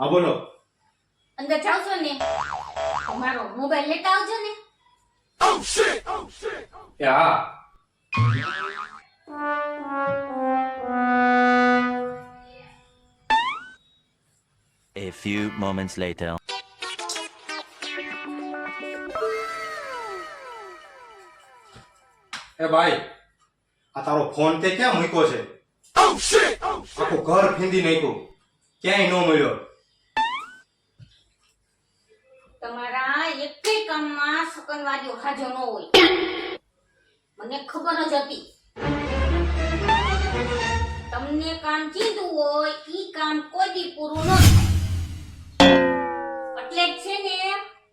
હા બોલો. અંદર જાવ છો ને મારો મોબાઈલ લેતા આવજો ને. એ હા. A few moments later. એ ભાઈ, આ તારો ફોન તે ક્યાં મૂક્યો છે? આખું ઘર ફીંદી નાખ્યું, ક્યાંય ન મળ્યો. તમારા એકેય કામમાં શકનવાદીઓ હાજર ન હોય, મને ખબર જ હતી. તમને કામ કીધું હોય ઈ કામ કોઈ દી પૂરું ન થાય. એટલે જ છે ને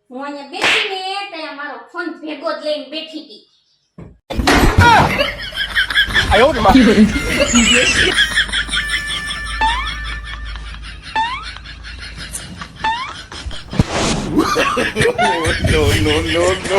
હું અહીંયા બેસીને ત્યાં મારો ફોન ભેગો જ લઈને બેઠી હતી. No, no, no, no.